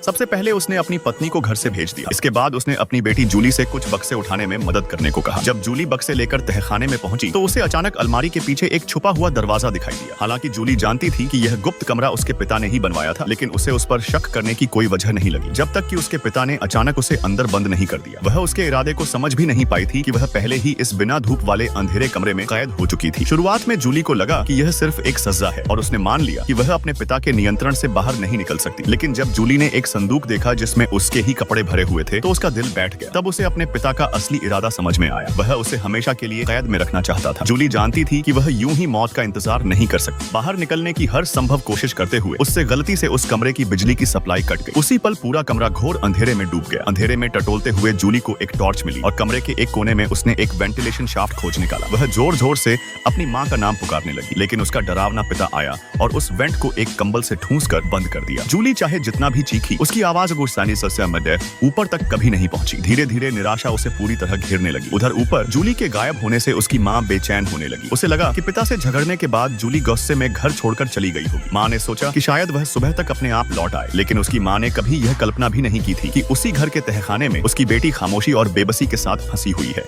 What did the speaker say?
सबसे पहले उसने अपनी पत्नी को घर से भेज दिया। इसके बाद उसने अपनी बेटी जूली से कुछ बक्से उठाने में मदद करने को कहा। जब जूली बक्से लेकर तहखाने में पहुंची तो उसे अचानक अलमारी के पीछे एक छुपा हुआ दरवाजा दिखाई दिया। हालांकि जूली जानती थी कि यह गुप्त कमरा उसके पिता ने ही बनवाया था, लेकिन उसे उस पर शक करने की कोई वजह नहीं लगी जब तक कि उसके पिता ने अचानक उसे अंदर बंद नहीं कर दिया। वह उसके इरादे को समझ भी नहीं पाई थी कि वह पहले ही इस बिना धूप वाले अंधेरे कमरे में कैद हो चुकी थी। शुरुआत में जूली को लगा कि यह सिर्फ एक सजा है और उसने मान लिया कि वह अपने पिता के नियंत्रण से बाहर नहीं निकल सकती। लेकिन जब जूली ने एक संदूक देखा जिसमें उसके ही कपड़े भरे हुए थे तो उसका दिल बैठ गया। तब उसे अपने पिता का असली इरादा समझ में आया। वह उसे हमेशा के लिए कैद में रखना चाहता था। जूली जानती थी कि वह यूं ही मौत का इंतजार नहीं कर सकती। बाहर निकलने की हर संभव कोशिश करते हुए उससे गलती से उस कमरे की बिजली की सप्लाई कट गई। उसी पल पूरा कमरा घोर अंधेरे में डूब गया। अंधेरे में टटोलते हुए जूली को एक टॉर्च मिली और कमरे के एक कोने में उसने एक वेंटिलेशन शाफ्ट खोज निकाला। वह जोर जोर से अपनी माँ का नाम पुकारने लगी, लेकिन उसका डरावना पिता आया और उस वेंट को एक कंबल से ठूंस कर बंद कर दिया। जूली चाहे जितना भी चीखी, उसकी आवाज ऊपर तक कभी नहीं पहुंची। धीरे धीरे निराशा उसे पूरी तरह घेरने लगी। उधर ऊपर जूली के गायब होने से उसकी माँ बेचैन होने लगी। उसे लगा कि पिता से झगड़ने के बाद जूली गुस्से में घर छोड़कर चली गई होगी। माँ ने सोचा कि शायद वह सुबह तक अपने आप लौट आए, लेकिन उसकी माँ ने कभी यह कल्पना भी नहीं की थी कि उसी घर के तहखाने में उसकी बेटी खामोशी और बेबसी के साथ फंसी हुई है।